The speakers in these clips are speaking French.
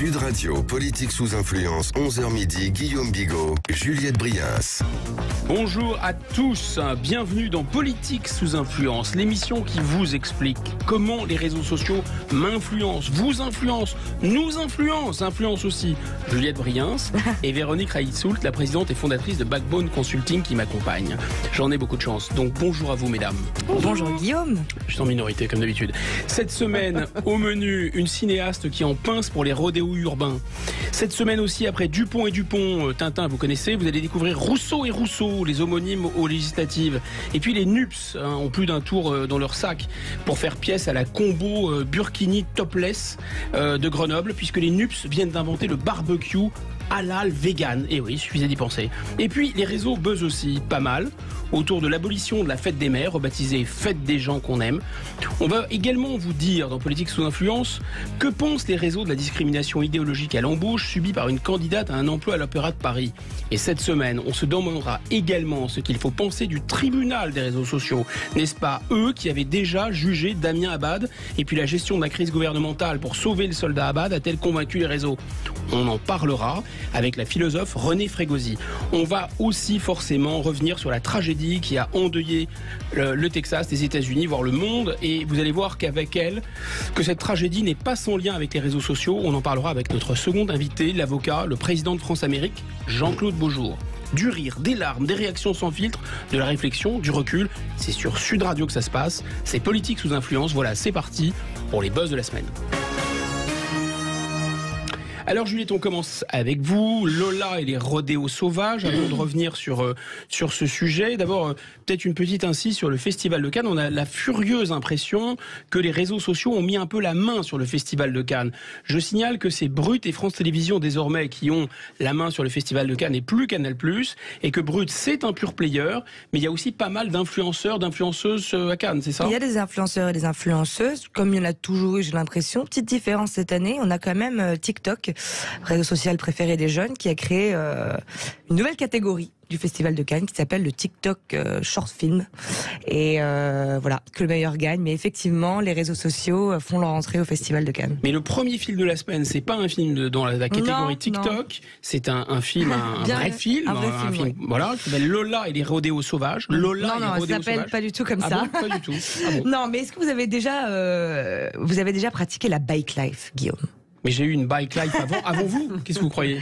Sud Radio, politique sous influence, 11h midi, Guillaume Bigot, Juliette Briens. Bonjour à tous, bienvenue dans Politique sous influence, l'émission qui vous explique comment les réseaux sociaux m'influencent, vous influencent, nous influencent aussi Juliette Briens et Véronique Raïtsoult, la présidente et fondatrice de Backbone Consulting qui m'accompagne. J'en ai beaucoup de chance, donc bonjour à vous mesdames. Bonjour Guillaume. Je suis en minorité comme d'habitude. Cette semaine, au menu, une cinéaste qui en pince pour les rodéos urbains. Cette semaine aussi, après Dupont et Dupont, Tintin, vous connaissez, vous allez découvrir Rousseau et Rousseau, les homonymes aux législatives. Et puis les NUPS ont plus d'un tour dans leur sac pour faire pièce à la combo Burkini topless de Grenoble, puisque les NUPS viennent d'inventer le barbecue halal vegan. Et oui, il suffisait d'y penser. Et puis les réseaux buzzent aussi pas mal autour de l'abolition de la fête des mères, rebaptisée Fête des gens qu'on aime. On va également vous dire dans Politique sous influence que pensent les réseaux de la discrimination idéologique à l'embauche subie par une candidate à un emploi à l'Opéra de Paris. Et cette semaine, on se demandera également ce qu'il faut penser du tribunal des réseaux sociaux. N'est-ce pas eux qui avaient déjà jugé Damien Abad? Et puis la gestion de la crise gouvernementale pour sauver le soldat Abad a-t-elle convaincu les réseaux? On en parlera avec la philosophe Renée Frégosi. On va aussi forcément revenir sur la tragédie qui a endeuillé le Texas, les États-Unis, voire le monde. Et vous allez voir qu'avec elle, que cette tragédie n'est pas sans lien avec les réseaux sociaux. On en parlera avec notre second invité, l'avocat, le président de France-Amérique, Jean-Claude Beaujour. Du rire, des larmes, des réactions sans filtre, de la réflexion, du recul. C'est sur Sud Radio que ça se passe. C'est Politique sous influence. Voilà, c'est parti pour les buzz de la semaine. Alors Juliette, on commence avec vous, Lola et les rodéos sauvages. Avant de revenir sur ce sujet, d'abord peut-être une petite incise sur le Festival de Cannes. On a la furieuse impression que les réseaux sociaux ont mis un peu la main sur le Festival de Cannes. Je signale que c'est Brut et France Télévisions désormais qui ont la main sur le Festival de Cannes et plus Canal+, et que Brut c'est un pur player, mais il y a aussi pas mal d'influenceurs, d'influenceuses à Cannes, c'est ça? Il y a des influenceurs et des influenceuses, comme il y en a toujours eu, j'ai l'impression. Petite différence cette année, on a quand même TikTok, réseau social préféré des jeunes, qui a créé une nouvelle catégorie du Festival de Cannes qui s'appelle le TikTok Short Film. Et voilà, que le meilleur gagne. Mais effectivement, les réseaux sociaux font leur entrée au Festival de Cannes. Mais le premier film de la semaine, c'est pas un film dans la catégorie TikTok, c'est un film, un vrai film, oui. Voilà, qui s'appelle Lola et les rodéos sauvages. Lola non, ça s'appelle pas du tout comme ça. Bon, pas du tout. Non, mais est-ce que vous avez déjà pratiqué la bike life, Guillaume? Mais j'ai eu une bike life avant vous. Qu'est-ce que vous croyez?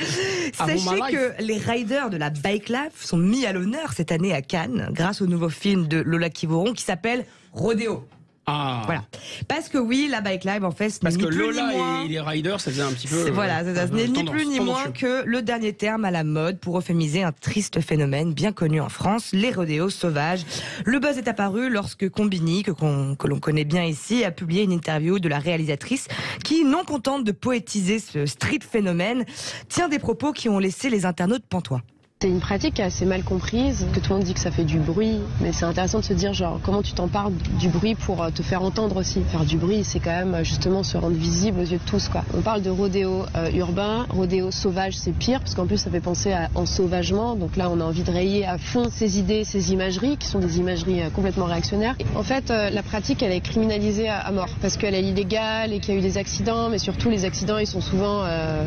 Sachez que les riders de la bike life sont mis à l'honneur cette année à Cannes grâce au nouveau film de Lola Kivoron qui s'appelle Rodéo. Ah. Voilà. Parce que oui, la bike live, en fait, parce que ni plus Lola ni moins... et les riders, ça faisait un petit peu. Voilà, ce n'est ni plus ni moins que le dernier terme à la mode pour euphémiser un triste phénomène bien connu en France, les rodéos sauvages. Le buzz est apparu lorsque Combini, que l'on connaît bien ici, a publié une interview de la réalisatrice qui, non contente de poétiser ce street phénomène, tient des propos qui ont laissé les internautes pantois. C'est une pratique assez mal comprise, que tout le monde dit que ça fait du bruit, mais c'est intéressant de se dire genre comment tu t'empares du bruit pour te faire entendre aussi. Faire du bruit, c'est quand même justement se rendre visible aux yeux de tous, quoi. On parle de rodéo urbain, rodéo sauvage, c'est pire, parce qu'en plus ça fait penser à ensauvagement, donc là on a envie de rayer à fond ces idées, ces imageries, qui sont des imageries complètement réactionnaires. Et en fait, la pratique, elle est criminalisée à mort, parce qu'elle est illégale et qu'il y a eu des accidents, mais surtout les accidents, ils sont souvent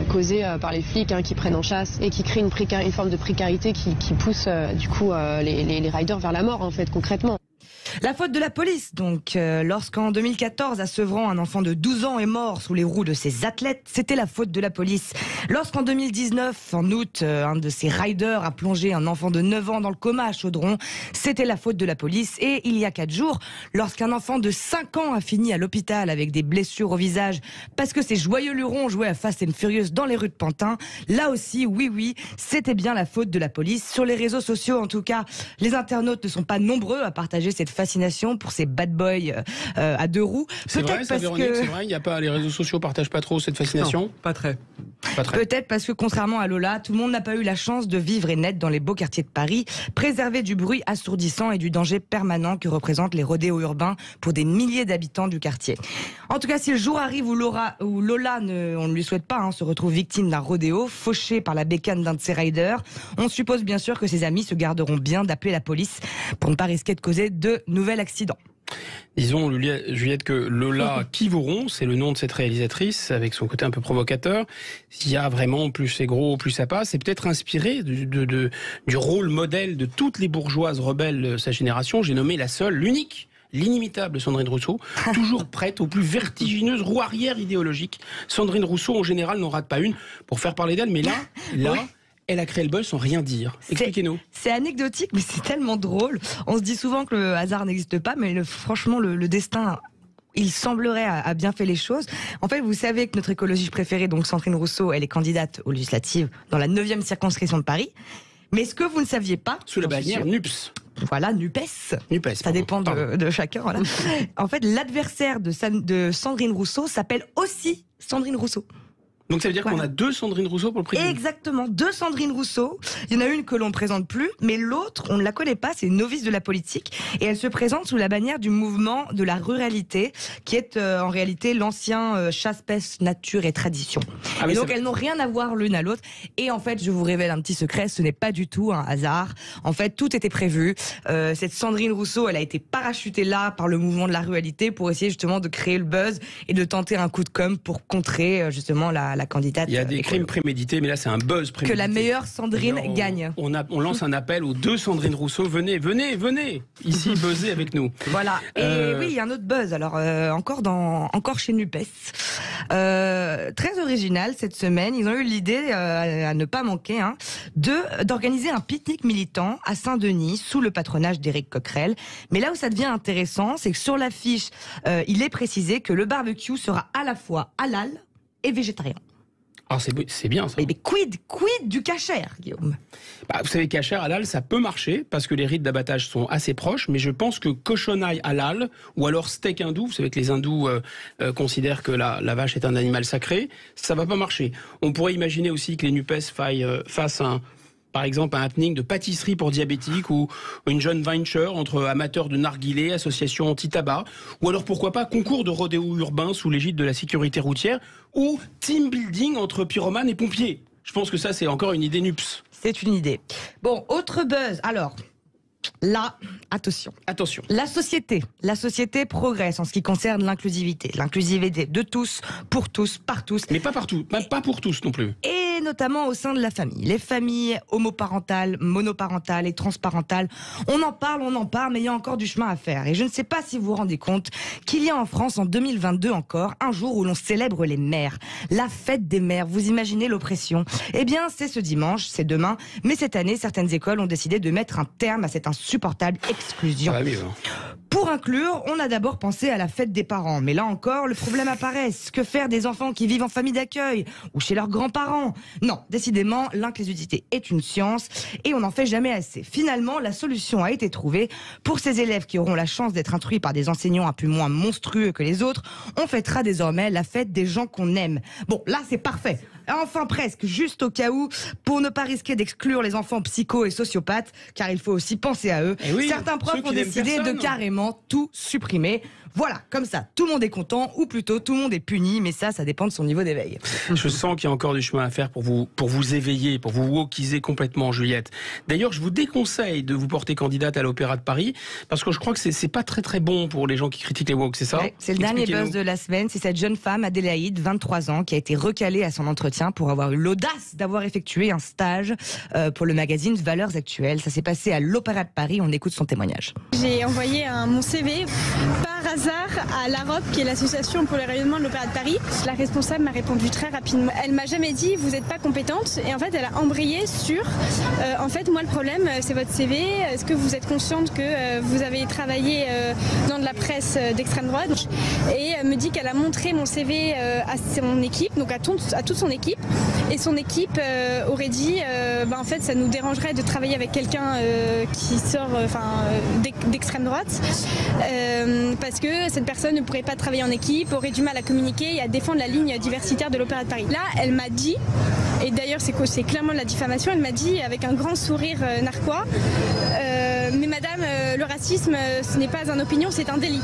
causés par les flics qui prennent en chasse et qui créent une forme de précarité qui pousse du coup les riders vers la mort en fait concrètement. La faute de la police, donc. Lorsqu'en 2014, à Sevran, un enfant de 12 ans est mort sous les roues de ses athlètes, c'était la faute de la police. Lorsqu'en 2019, en août, un de ses riders a plongé un enfant de 9 ans dans le coma à Chaudron, c'était la faute de la police. Et il y a 4 jours, lorsqu'un enfant de 5 ans a fini à l'hôpital avec des blessures au visage parce que ses joyeux lurons jouaient à Fast and Furious dans les rues de Pantin, là aussi, oui, c'était bien la faute de la police. Sur les réseaux sociaux, en tout cas, les internautes ne sont pas nombreux à partager cette fascination pour ces bad boys à 2 roues. C'est vrai, ça, Véronique, c'est vrai, les réseaux sociaux partagent pas trop cette fascination? Non, pas très. Peut-être parce que contrairement à Lola, tout le monde n'a pas eu la chance de vivre et naître dans les beaux quartiers de Paris, préservés du bruit assourdissant et du danger permanent que représentent les rodéos urbains pour des milliers d'habitants du quartier. En tout cas, si le jour arrive où Lola, on ne lui souhaite pas, se retrouve victime d'un rodéo, fauché par la bécane d'un de ses riders, on suppose bien sûr que ses amis se garderont bien d'appeler la police pour ne pas risquer de causer de nouvel accident. Disons, Juliette, que Lola Kivoron, c'est le nom de cette réalisatrice, avec son côté un peu provocateur. S'il y a vraiment plus c'est gros, plus ça passe, c'est peut-être inspiré du rôle modèle de toutes les bourgeoises rebelles de sa génération. J'ai nommé la seule, l'unique, l'inimitable Sandrine Rousseau, toujours prête aux plus vertigineuses roues arrière idéologiques. Sandrine Rousseau, en général, n'en rate pas une pour faire parler d'elle, mais là... Oui. Elle a créé le buzz sans rien dire. Expliquez-nous. C'est anecdotique, mais c'est tellement drôle. On se dit souvent que le hasard n'existe pas, mais franchement, le destin... il semblerait a bien fait les choses. En fait, vous savez que notre écologiste préférée, donc Sandrine Rousseau, elle est candidate aux législatives dans la 9e circonscription de Paris. Mais ce que vous ne saviez pas... Sous la bannière NUPS. Voilà, NUPES. Ça dépend de chacun. Voilà. En fait, l'adversaire de Sandrine Rousseau s'appelle aussi Sandrine Rousseau. Donc ça veut dire qu'on a 2 Sandrine Rousseau pour le prix. Exactement, 2 Sandrine Rousseau. Il y en a une que l'on ne présente plus, mais l'autre, on ne la connaît pas, c'est une novice de la politique. Et elle se présente sous la bannière du mouvement de la ruralité, qui est en réalité l'ancien chasse, pêche, nature et tradition. Ah oui, et donc elles n'ont rien à voir l'une à l'autre. Et en fait, je vous révèle un petit secret, ce n'est pas du tout un hasard. En fait, tout était prévu. Cette Sandrine Rousseau, elle a été parachutée là par le mouvement de la ruralité pour essayer justement de créer le buzz et de tenter un coup de com' pour contrer justement la candidate. Il y a des crimes prémédités, mais là c'est un buzz prémédité. Que la meilleure Sandrine gagne. On lance un appel aux 2 Sandrine Rousseau. Venez ici buzzer avec nous. Voilà. Et oui, il y a un autre buzz. Alors encore chez NUPES. Très original cette semaine. Ils ont eu l'idée à ne pas manquer d'organiser un pique-nique militant à Saint-Denis sous le patronage d'Éric Coquerel. Mais là où ça devient intéressant, c'est que sur l'affiche, il est précisé que le barbecue sera à la fois halal et végétarien. Ah, c'est bien ça. Mais quid du kasher, Guillaume? Vous savez, kasher, halal, ça peut marcher parce que les rites d'abattage sont assez proches, mais je pense que cochonaille halal ou alors steak hindou, vous savez que les hindous considèrent que la vache est un animal sacré, ça va pas marcher. On pourrait imaginer aussi que les NUPES fassent par exemple, un happening de pâtisserie pour diabétiques ou une jeune venture entre amateurs de narguilé, association anti-tabac, ou alors pourquoi pas concours de rodéo urbain sous l'égide de la sécurité routière ou team building entre pyromanes et pompiers. Je pense que ça, c'est encore une idée NUPS. C'est une idée. Bon, autre buzz. Alors, là, attention. La société progresse en ce qui concerne l'inclusivité. L'inclusivité de tous, pour tous, par tous. Mais pas partout, pas pour tous non plus. Et notamment au sein de la famille. Les familles homoparentales, monoparentales et transparentales, on en parle, mais il y a encore du chemin à faire. Et je ne sais pas si vous vous rendez compte qu'il y a en France, en 2022 encore, un jour où l'on célèbre les mères. La fête des mères, vous imaginez l'oppression? Eh bien, c'est ce dimanche, c'est demain. Mais cette année, certaines écoles ont décidé de mettre un terme à cette insupportable exclusion. Pour inclure, on a d'abord pensé à la fête des parents. Mais là encore, le problème apparaît. Que faire des enfants qui vivent en famille d'accueil ou chez leurs grands-parents? Non, décidément, l'inclusivité est une science et on n'en fait jamais assez. Finalement, la solution a été trouvée. Pour ces élèves qui auront la chance d'être instruits par des enseignants un peu moins monstrueux que les autres, on fêtera désormais la fête des gens qu'on aime. Bon, là, c'est parfait. Enfin presque, juste au cas où, pour ne pas risquer d'exclure les enfants psychos et sociopathes, car il faut aussi penser à eux. Oui, certains profs ont décidé de carrément tout supprimer. Voilà, comme ça, tout le monde est content, ou plutôt tout le monde est puni, mais ça dépend de son niveau d'éveil. Je sens qu'il y a encore du chemin à faire pour vous éveiller, pour vous wokiser complètement, Juliette. D'ailleurs, je vous déconseille de vous porter candidate à l'Opéra de Paris, parce que je crois que c'est pas très bon pour les gens qui critiquent les woke, c'est ça? Ouais, c'est le dernier buzz de la semaine, c'est cette jeune femme, Adélaïde, 23 ans, qui a été recalée à son entretien pour avoir eu l'audace d'avoir effectué un stage pour le magazine Valeurs Actuelles. Ça s'est passé à l'Opéra de Paris, on écoute son témoignage. J'ai envoyé mon CV par hasard à l'AROP, qui est l'association pour le rayonnement de l'Opéra de Paris. La responsable m'a répondu très rapidement. Elle m'a jamais dit vous n'êtes pas compétente, et en fait elle a embrayé sur en fait moi le problème c'est votre CV. Est-ce que vous êtes consciente que vous avez travaillé dans de la presse d'extrême droite? Et me dit qu'elle a montré mon CV à son équipe, donc à toute son équipe, et son équipe aurait dit en fait ça nous dérangerait de travailler avec quelqu'un qui sort d'extrême droite parce que cette personne ne pourrait pas travailler en équipe, aurait du mal à communiquer et à défendre la ligne diversitaire de l'Opéra de Paris. Là, elle m'a dit, et d'ailleurs c'est clairement de la diffamation, elle m'a dit avec un grand sourire narquois, mais madame, le racisme, ce n'est pas une opinion, c'est un délit.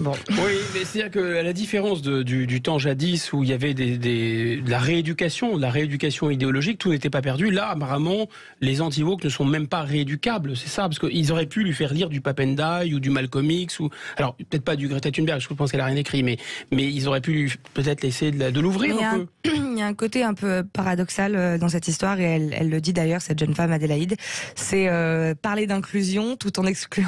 Bon. Oui, mais c'est-à-dire qu'à la différence du temps jadis où il y avait de la rééducation idéologique, tout n'était pas perdu. Là, apparemment, les anti-woke ne sont même pas rééducables, c'est ça, parce qu'ils auraient pu lui faire lire du Papendai ou du Malcolm X, alors peut-être pas du Greta Thunberg, je pense qu'elle a rien écrit, mais ils auraient pu peut-être laisser de l'ouvrir un peu. Il y a un côté un peu paradoxal dans cette histoire, et elle le dit d'ailleurs, cette jeune femme Adélaïde, c'est parler d'inclusion tout en excluant.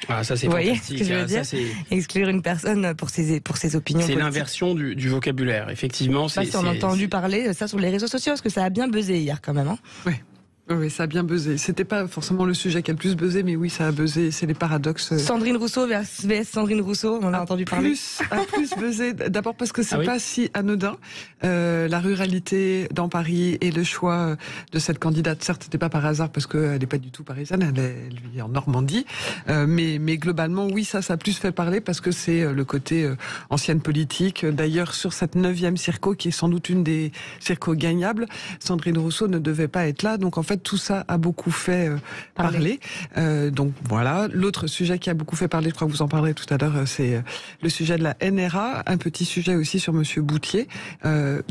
Ah, ça c'est Vous voyez fantastique. ce que je veux dire ? Exclure une personne pour ses opinions. C'est politiques. l'inversion du vocabulaire, effectivement. Je sais pas si on a entendu parler ça sur les réseaux sociaux, parce que ça a bien buzzé hier quand même. Hein. Oui, ça a bien buzzé. C'était pas forcément le sujet qui a le plus buzzé, mais oui, ça a buzzé. C'est les paradoxes. Sandrine Rousseau vs Sandrine Rousseau, on en a entendu parler. Plus buzzé, d'abord parce que c'est oui. pas si anodin. La ruralité dans Paris et le choix de cette candidate, certes, c'était pas par hasard parce qu'elle n'est pas du tout parisienne, elle vit en Normandie. Mais globalement, oui, ça a plus fait parler parce que c'est le côté ancienne politique. D'ailleurs, sur cette 9e circo, qui est sans doute une des circos gagnables, Sandrine Rousseau ne devait pas être là. Donc en fait, tout ça a beaucoup fait parler. Donc voilà. L'autre sujet qui a beaucoup fait parler, je crois que vous en parlerez tout à l'heure, c'est le sujet de la NRA. Un petit sujet aussi sur Monsieur Boutier.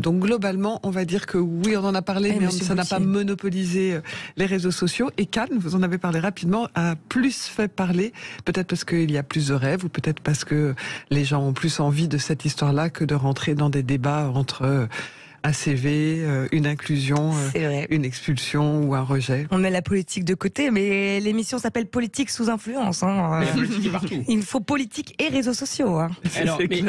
Donc globalement, on va dire que oui, on en a parlé, mais ça n'a pas monopolisé les réseaux sociaux. Et Cannes, vous en avez parlé rapidement, a plus fait parler, peut-être parce qu'il y a plus de rêves, ou peut-être parce que les gens ont plus envie de cette histoire-là que de rentrer dans des débats entre ACV, une inclusion, une expulsion ou un rejet. On met la politique de côté, mais l'émission s'appelle Politique sous influence. Hein. La politique est partout. Il faut politique et réseaux sociaux. Hein. Alors, mais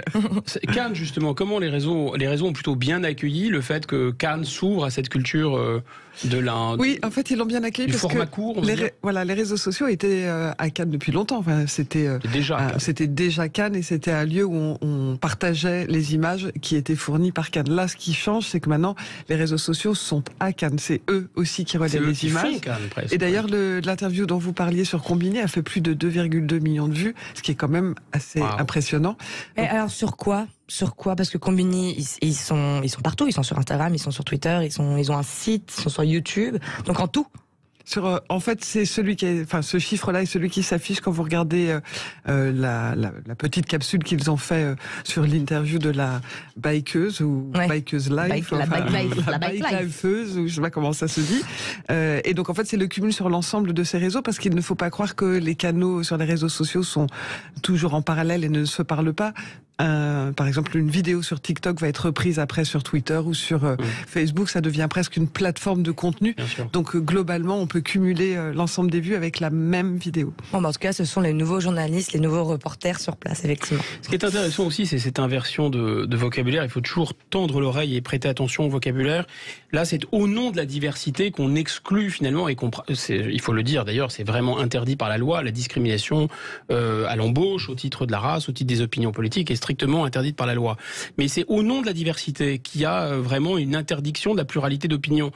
Cannes, justement, comment les réseaux ont plutôt bien accueilli le fait que Cannes s'ouvre à cette culture de la... Oui, en fait, ils l'ont bien accueilli du parce format que court, les réseaux sociaux étaient à Cannes depuis longtemps. Enfin, c'était déjà Cannes, et c'était un lieu où on partageait les images qui étaient fournies par Cannes. Là, ce qui change, c'est que maintenant, les réseaux sociaux sont à Cannes. C'est eux aussi qui relaient les images. Cannes, presque, et d'ailleurs, l'interview dont vous parliez sur Combiné a fait plus de 2,2 millions de vues, ce qui est quand même assez impressionnant. Et alors, sur quoi ? Parce que Combini, ils sont partout. Ils sont sur Instagram, ils sont sur Twitter, ils ont un site, ils sont sur YouTube. Donc en tout. En fait, c'est ce chiffre-là est celui qui s'affiche quand vous regardez la petite capsule qu'ils ont fait sur l'interview de la bikeuse ou bikeuse live, la bike liveuse, ou je sais pas comment ça se dit. Et donc en fait, c'est le cumul sur l'ensemble de ces réseaux, parce qu'il ne faut pas croire que les canaux sur les réseaux sociaux sont toujours en parallèle et ne se parlent pas. Par exemple, une vidéo sur TikTok va être reprise après sur Twitter ou sur Facebook. Ça devient presque une plateforme de contenu. Donc globalement, on peut cumuler l'ensemble des vues avec la même vidéo. Bon, en tout cas, ce sont les nouveaux journalistes, les nouveaux reporters sur place, effectivement. Ce qui est intéressant aussi, c'est cette inversion de vocabulaire. Il faut toujours tendre l'oreille et prêter attention au vocabulaire. Là, c'est au nom de la diversité qu'on exclut finalement, et il faut le dire d'ailleurs, c'est vraiment interdit par la loi, la discrimination à l'embauche, au titre de la race, au titre des opinions politiques, est strictement interdite par la loi. Mais c'est au nom de la diversité qu'il y a vraiment une interdiction de la pluralité d'opinions.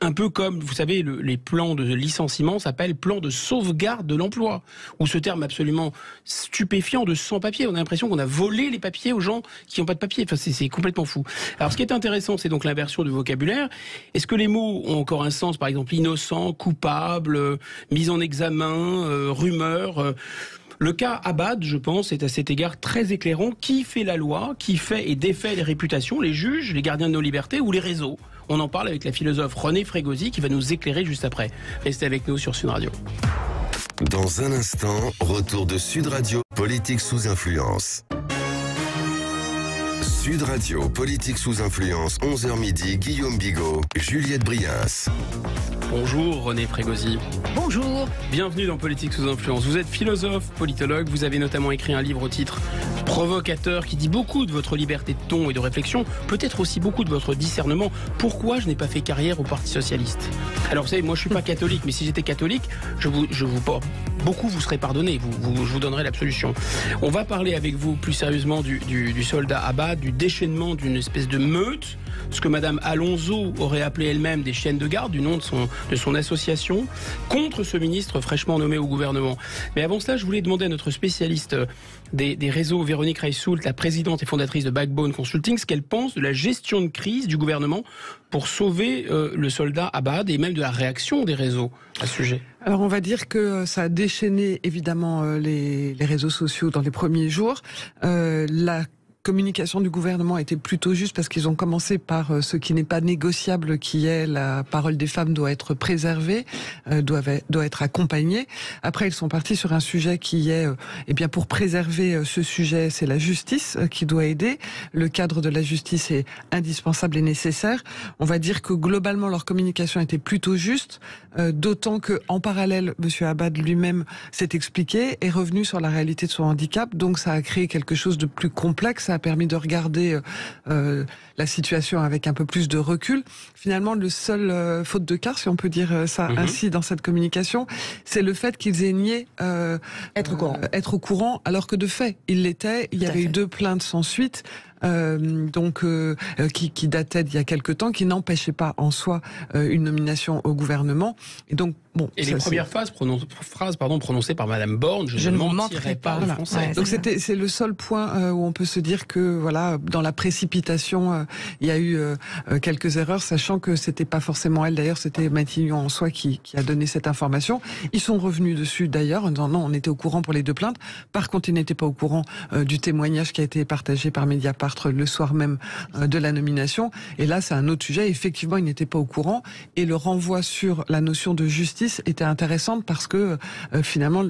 Un peu comme, vous savez, les plans de licenciement s'appellent plans de sauvegarde de l'emploi, ou ce terme absolument stupéfiant de sans-papiers. On a l'impression qu'on a volé les papiers aux gens qui n'ont pas de papier. Enfin, c'est complètement fou. Alors, ce qui est intéressant, c'est donc l'inversion du vocabulaire. Est-ce que les mots ont encore un sens, par exemple, innocent, coupable, mise en examen, rumeur Le cas Abad, je pense, est à cet égard très éclairant. Qui fait la loi? Qui fait et défait les réputations? Les juges, les gardiens de nos libertés ou les réseaux? On en parle avec la philosophe René Frégosi qui va nous éclairer juste après. Restez avec nous sur Sud Radio. Dans un instant, retour de Sud Radio, politique sous influence. Sud Radio, politique sous influence, 11h midi, Guillaume Bigot, Juliette Brias. Bonjour René Frégosi. Bonjour. Bienvenue dans Politique sous influence. Vous êtes philosophe, politologue, vous avez notamment écrit un livre au titre provocateur qui dit beaucoup de votre liberté de ton et de réflexion, peut-être aussi beaucoup de votre discernement. Pourquoi je n'ai pas fait carrière au Parti Socialiste? Alors vous savez, moi je suis pas catholique, mais si j'étais catholique, beaucoup vous serez pardonné, je vous donnerai l'absolution. On va parler avec vous plus sérieusement du soldat Abad, du déchaînement d'une espèce de meute ce que Madame Alonso aurait appelé elle-même des chiennes de garde, du nom de son association, contre ce ministre fraîchement nommé au gouvernement. Mais avant cela, je voulais demander à notre spécialiste des réseaux, Véronique Reissoult, la présidente et fondatrice de Backbone Consulting, ce qu'elle pense de la gestion de crise du gouvernement pour sauver le soldat Abad et même de la réaction des réseaux à ce sujet. Alors on va dire que ça a déchaîné évidemment les réseaux sociaux dans les premiers jours. La communication du gouvernement était plutôt juste parce qu'ils ont commencé par ce qui n'est pas négociable, qui est la parole des femmes doit être préservée, doit être accompagnée. Après, ils sont partis sur un sujet qui est, eh bien, pour préserver ce sujet, c'est la justice qui doit aider. Le cadre de la justice est indispensable et nécessaire. On va dire que globalement, leur communication était plutôt juste, d'autant que en parallèle, Monsieur Abad lui-même s'est expliqué, est revenu sur la réalité de son handicap, donc ça a créé quelque chose de plus complexe. Ça a permis de regarder la situation avec un peu plus de recul. Finalement, le seul faute de quart, si on peut dire ça ainsi dans cette communication, c'est le fait qu'ils aient nié être au courant, alors que de fait, ils l'étaient. Il y avait eu 2 plaintes sans suite. Qui datait d'il y a quelque temps, qui n'empêchait pas en soi une nomination au gouvernement. Et donc, bon. Et les premières phrases prononcées par Madame Borne, je ne mentirai pas le français. Ouais, donc c'est le seul point où on peut se dire que voilà, dans la précipitation, il y a eu quelques erreurs, sachant que c'était pas forcément elle. D'ailleurs, c'était Matignon en soi qui a donné cette information. Ils sont revenus dessus d'ailleurs, en disant non, on était au courant pour les 2 plaintes. Par contre, ils n'étaient pas au courant du témoignage qui a été partagé par Mediapart le soir même de la nomination. Et là, c'est un autre sujet. Effectivement, ils n'étaient pas au courant. Et le renvoi sur la notion de justice était intéressant parce que finalement,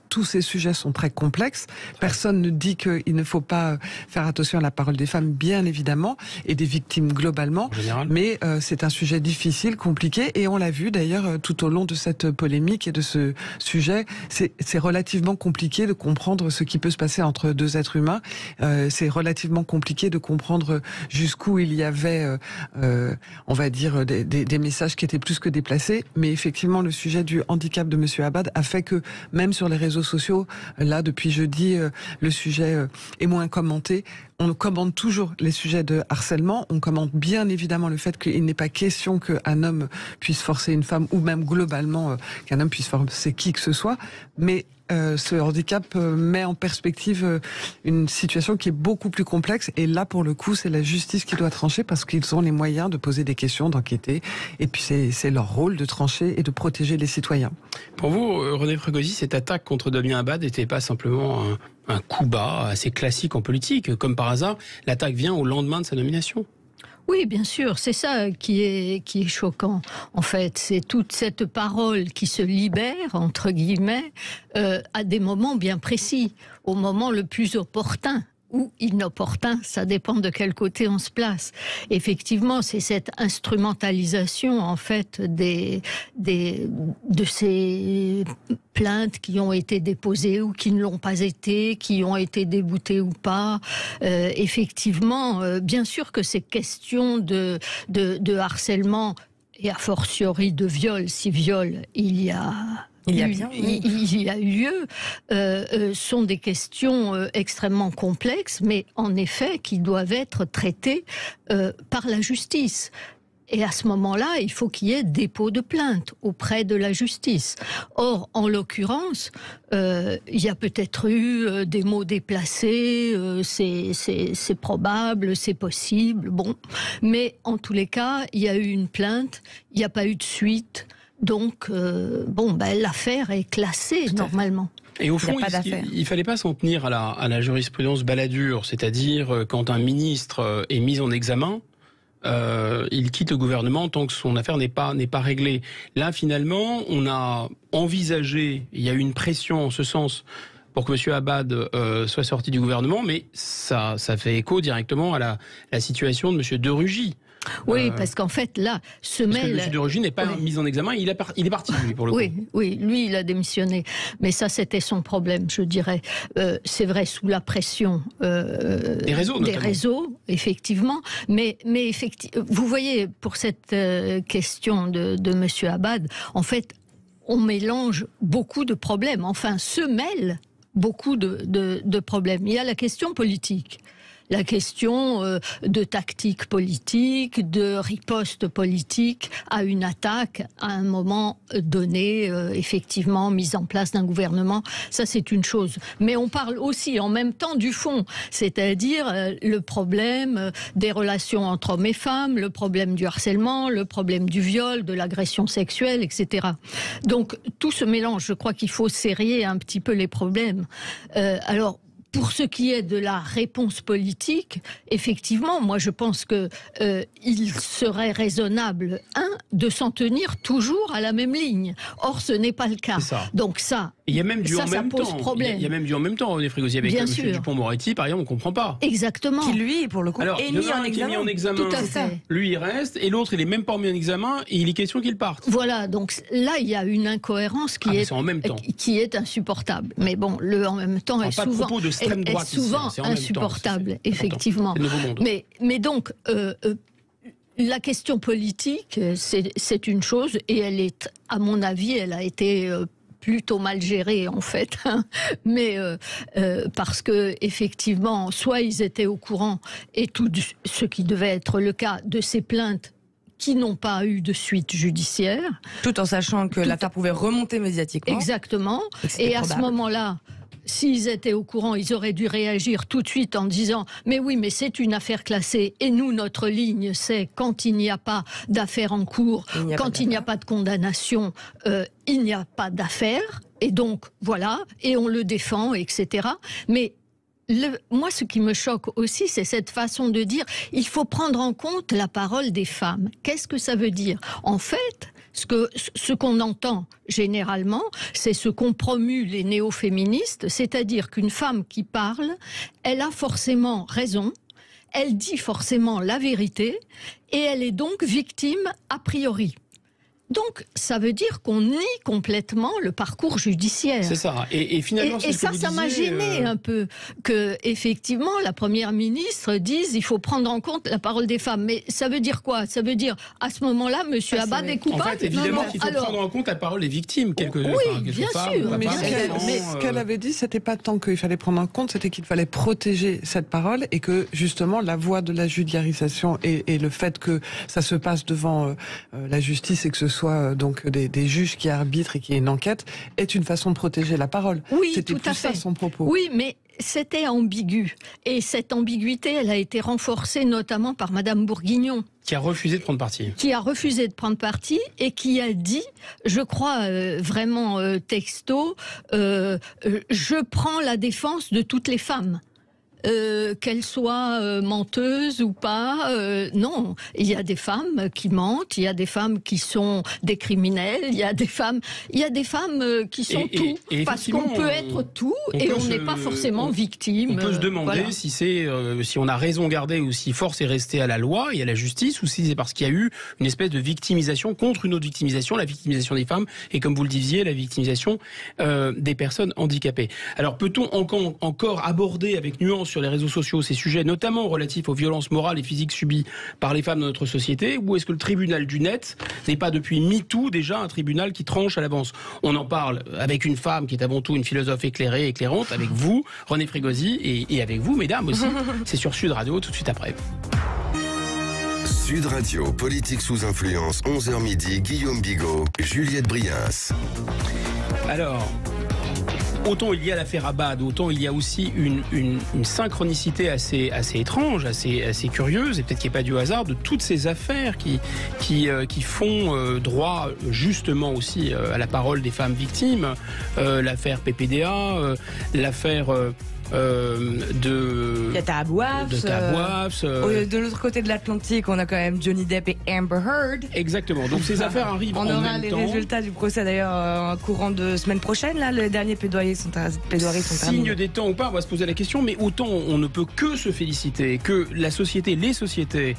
tous ces sujets sont très complexes. Personne ne dit qu'il ne faut pas faire attention à la parole des femmes, bien évidemment, et des victimes globalement. Mais c'est un sujet difficile, compliqué, et on l'a vu d'ailleurs tout au long de cette polémique et de ce sujet. C'est relativement compliqué de comprendre ce qui peut se passer entre 2 êtres humains. C'est relativement compliqué de comprendre jusqu'où il y avait, on va dire, des messages qui étaient plus que déplacés. Mais effectivement, le sujet du handicap de Monsieur Abad a fait que, même sur les réseaux sociaux, là, depuis jeudi, le sujet est moins commenté. On commente toujours les sujets de harcèlement. On commente bien évidemment le fait qu'il n'est pas question qu'un homme puisse forcer une femme, ou même globalement qu'un homme puisse forcer qui que ce soit. Mais ce handicap met en perspective une situation qui est beaucoup plus complexe. Et là, pour le coup, c'est la justice qui doit trancher parce qu'ils ont les moyens de poser des questions, d'enquêter. Et puis, c'est leur rôle de trancher et de protéger les citoyens. Pour vous, René Frégosi, cette attaque contre Damien Abad n'était pas simplement un coup bas assez classique en politique. Comme par hasard, l'attaque vient au lendemain de sa nomination. Oui, bien sûr, c'est ça qui est choquant. En fait, c'est toute cette parole qui se libère, entre guillemets, à des moments bien précis, au moment le plus opportun. Ou inopportun, ça dépend de quel côté on se place. Effectivement, c'est cette instrumentalisation en fait de ces plaintes qui ont été déposées ou qui ne l'ont pas été, qui ont été déboutées ou pas. Effectivement, bien sûr que ces questions de harcèlement et a fortiori de viol, si viol il y a eu lieu, sont des questions extrêmement complexes, mais en effet qui doivent être traitées par la justice. Et à ce moment-là, il faut qu'il y ait dépôt de plainte auprès de la justice. Or, en l'occurrence, il y a peut-être eu des mots déplacés, c'est probable, c'est possible, bon. Mais en tous les cas, il y a eu une plainte, il n'y a pas eu de suite. Donc, l'affaire est classée normalement. Et au fond, il ne fallait pas s'en tenir à la jurisprudence Balladur, c'est-à-dire quand un ministre est mis en examen, il quitte le gouvernement tant que son affaire n'est pas réglée. Là, finalement, on a envisagé, il y a eu une pression en ce sens pour que M. Abad soit sorti du gouvernement, mais ça fait écho directement à la situation de M. de Rugy. Oui, parce qu'en fait, là, Parce que M. de Rugy n'est pas mis en examen, il est parti, lui, pour le coup. Oui, lui, il a démissionné. Mais ça, c'était son problème, je dirais. C'est vrai, sous la pression des réseaux, effectivement. Mais vous voyez, pour cette question de M. Abad, en fait, on mélange beaucoup de problèmes. Enfin, se mêlent beaucoup de problèmes. Il y a la question politique. la question de tactique politique, de riposte politique à une attaque à un moment donné, effectivement, mise en place d'un gouvernement. Ça, c'est une chose. Mais on parle aussi en même temps du fond, c'est-à-dire le problème des relations entre hommes et femmes, le problème du harcèlement, le problème du viol, de l'agression sexuelle, etc. Donc, tout se mélange. Je crois qu'il faut serrer un petit peu les problèmes. Alors, pour ce qui est de la réponse politique, effectivement, moi je pense que il serait raisonnable, de s'en tenir toujours à la même ligne. Or, ce n'est pas le cas. Donc ça, il y a même du en même pose temps. problème. Il y a même du en même temps, René Frégosi, avec M. Dupond-Moretti, par exemple, on ne comprend pas. Exactement. Qui lui, pour le coup, est mis en examen. Tout à fait. Lui, il reste, et l'autre, il n'est même pas mis en examen, et il est question qu'il parte. Voilà, donc là, il y a une incohérence qui est insupportable. Mais bon, le en même temps est souvent insupportable, effectivement. Mais donc, la question politique, c'est une chose, et elle est, à mon avis, elle a été plutôt mal gérée, en fait. Mais parce que, effectivement, soit ils étaient au courant, et tout ce qui devait être le cas de ces plaintes qui n'ont pas eu de suite judiciaire. Tout en sachant que l'affaire pouvait remonter médiatiquement. Exactement. Et à ce moment-là, s'ils étaient au courant, ils auraient dû réagir tout de suite en disant « Mais oui, mais c'est une affaire classée et nous, notre ligne, c'est quand il n'y a pas d'affaire en cours, quand il n'y a pas de condamnation, il n'y a pas d'affaire. Et donc, voilà, et on le défend, etc. » Mais moi, ce qui me choque aussi, c'est cette façon de dire « Il faut prendre en compte la parole des femmes ». Qu'est-ce que ça veut dire ? En fait, ce qu'on entend généralement, c'est ce qu'ont promu les néo-féministes, c'est-à-dire qu'une femme qui parle, elle a forcément raison, elle dit forcément la vérité, et elle est donc victime a priori. Donc, ça veut dire qu'on nie complètement le parcours judiciaire. C'est ça. Et finalement, et ça m'a gêné un peu que, effectivement, la première ministre dise il faut prendre en compte la parole des femmes. Mais ça veut dire quoi ? Ça veut dire, à ce moment-là, M. Abad est coupable. En fait, évidemment qu'il faut prendre en compte la parole des victimes. Oui, bien sûr. Mais ce qu'elle avait dit, c'était pas tant qu'il fallait prendre en compte, c'était qu'il fallait protéger cette parole et que, justement, la voie de la judiciarisation et le fait que ça se passe devant la justice et que ce soit donc des juges qui arbitrent et qui aient une enquête, est une façon de protéger la parole. Oui, c'était tout à fait. Ça son propos. Oui, mais c'était ambigu. Et cette ambiguïté, elle a été renforcée notamment par Madame Bourguignon. Qui a refusé de prendre parti. Qui a refusé de prendre parti et qui a dit, je crois vraiment texto, je prends la défense de toutes les femmes. Qu'elles soient menteuses ou pas, non. Il y a des femmes qui mentent, il y a des femmes qui sont des criminels, il y a des femmes qui sont tout. Parce qu'on peut être tout et on n'est pas forcément victime. On peut se demander si si on a raison gardée ou si force est restée à la loi et à la justice ou si c'est parce qu'il y a eu une espèce de victimisation contre une autre victimisation, la victimisation des femmes et comme vous le disiez, la victimisation des personnes handicapées. Alors peut-on encore aborder avec nuance sur les réseaux sociaux ces sujets, notamment relatifs aux violences morales et physiques subies par les femmes dans notre société, ou est-ce que le tribunal du net n'est pas depuis MeToo déjà un tribunal qui tranche à l'avance ? On en parle avec une femme qui est avant tout une philosophe éclairée, éclairante, avec vous, René Frégosi, et avec vous, mesdames aussi. C'est sur Sud Radio, tout de suite après. Sud Radio, politique sous influence, 11h midi, Guillaume Bigot, Juliette Briens. Alors, autant il y a l'affaire Abad, autant il y a aussi une synchronicité assez étrange, assez curieuse, et peut-être qu'il n'y a pas du hasard, de toutes ces affaires qui font droit justement aussi à la parole des femmes victimes. L'affaire PPDA, l'affaire de Tahabouafs. De l'autre côté de l'Atlantique, on a quand même Johnny Depp et Amber Heard. Exactement. Donc ces affaires arrivent en même temps. On aura les résultats du procès d'ailleurs courant de semaine prochaine. Là, les derniers plaidoiries sont terminés. Signe des temps ou pas, on va se poser la question. Mais autant on ne peut que se féliciter que la société, les sociétés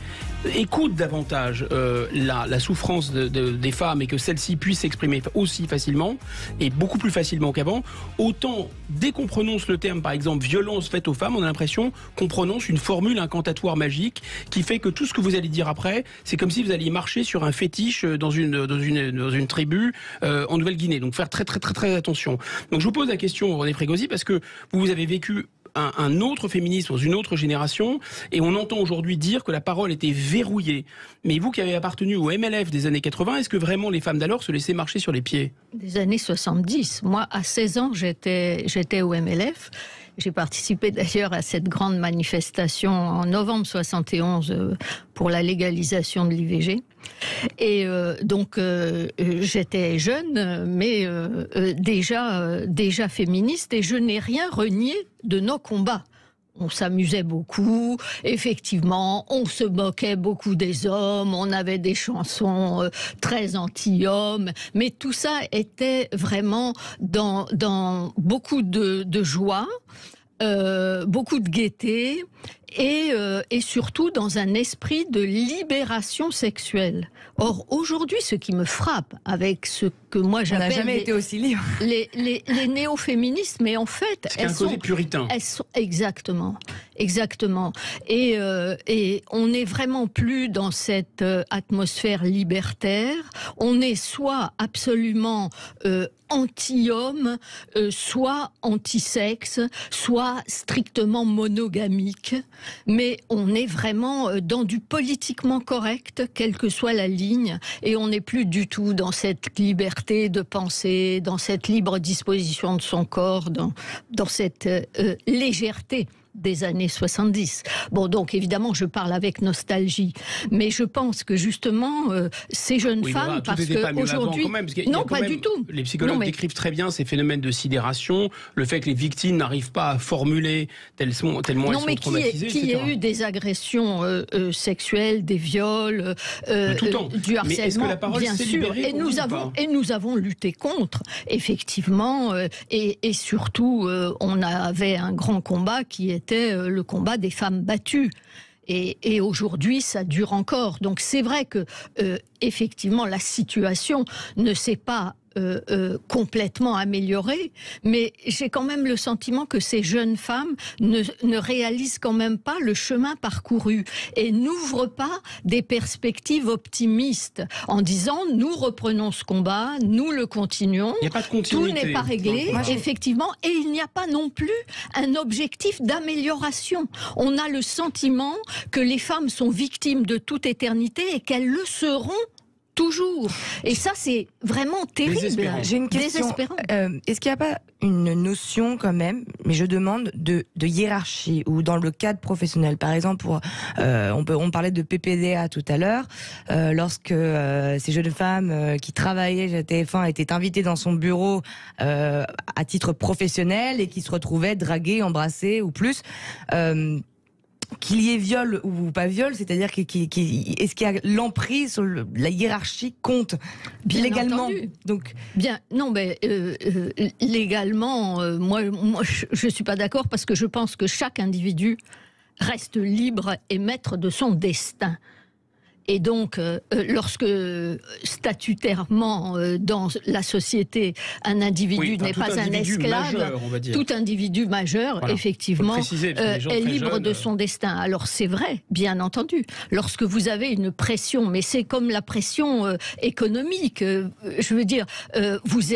écoutent davantage la souffrance des femmes et que celles-ci puissent s'exprimer aussi facilement et beaucoup plus facilement qu'avant. Autant dès qu'on prononce le terme, par exemple, violence faite aux femmes, on a l'impression qu'on prononce une formule incantatoire magique qui fait que tout ce que vous allez dire après, c'est comme si vous alliez marcher sur un fétiche dans une tribu en Nouvelle-Guinée. Donc faire très attention. Donc je vous pose la question, René Frégosi, parce que vous avez vécu un autre féminisme dans une autre génération, et on entend aujourd'hui dire que la parole était verrouillée. Mais vous qui avez appartenu au MLF des années 80, est-ce que vraiment les femmes d'alors se laissaient marcher sur les pieds? Des années 70. Moi, à 16 ans, j'étais au MLF. J'ai participé d'ailleurs à cette grande manifestation en novembre 71 pour la légalisation de l'IVG. Et donc j'étais jeune, mais déjà féministe, et je n'ai rien renié de nos combats. On s'amusait beaucoup, effectivement, on se moquait beaucoup des hommes, on avait des chansons très anti-hommes, mais tout ça était vraiment dans beaucoup de joie, beaucoup de gaieté, et surtout dans un esprit de libération sexuelle. Or, aujourd'hui, ce qui me frappe avec ce que moi j'appelle... On n'a jamais été aussi libre. Les néo-féministes, mais en fait... C'est un côté puritain. Elles sont, exactement. Et on n'est vraiment plus dans cette atmosphère libertaire. On est soit absolument anti-homme, soit anti-sexe, soit strictement monogamique. Mais on est vraiment dans du politiquement correct, quelle que soit la ligne, et on n'est plus du tout dans cette liberté de penser, dans cette libre disposition de son corps, dans cette légèreté des années 70. Bon, donc évidemment, je parle avec nostalgie, mais je pense que justement, ces jeunes femmes, parce qu'aujourd'hui... Non, pas du tout. Les psychologues décrivent très bien ces phénomènes de sidération, le fait que les victimes n'arrivent pas à formuler tellement elles sont traumatisées, etc. Il y a eu des agressions sexuelles, des viols, du harcèlement, mais est-ce que la parole bien sûr, et nous avons lutté contre, effectivement, et surtout, on avait un grand combat qui était le combat des femmes battues. Et aujourd'hui, ça dure encore. Donc c'est vrai que, effectivement, la situation ne s'est pas complètement améliorée, mais j'ai quand même le sentiment que ces jeunes femmes ne réalisent quand même pas le chemin parcouru et n'ouvrent pas des perspectives optimistes en disant nous reprenons ce combat, nous le continuons, tout n'est pas réglé, effectivement, et il n'y a pas non plus un objectif d'amélioration. On a le sentiment que les femmes sont victimes de toute éternité et qu'elles le seront toujours. Et ça, c'est vraiment terrible. J'ai une question. Est-ce qu'il n'y a pas une notion quand même, mais je demande, de hiérarchie, ou dans le cadre professionnel, par exemple, on parlait de PPDA tout à l'heure, lorsque ces jeunes femmes qui travaillaient à TF1 étaient invitées dans son bureau à titre professionnel et qui se retrouvaient draguées, embrassées ou plus... qu'il y ait viol ou pas viol, c'est-à-dire est-ce qu'il y a l'emprise sur la hiérarchie compte bien légalement entendu. Donc bien non mais légalement moi je suis pas d'accord parce que je pense que chaque individu reste libre et maître de son destin. Et donc, lorsque statutairement, dans la société, un individu n'est pas un esclave, majeur, tout individu majeur, voilà, effectivement, est libre de son destin. Alors c'est vrai, bien entendu. Lorsque vous avez une pression, mais c'est comme la pression économique, je veux dire, vous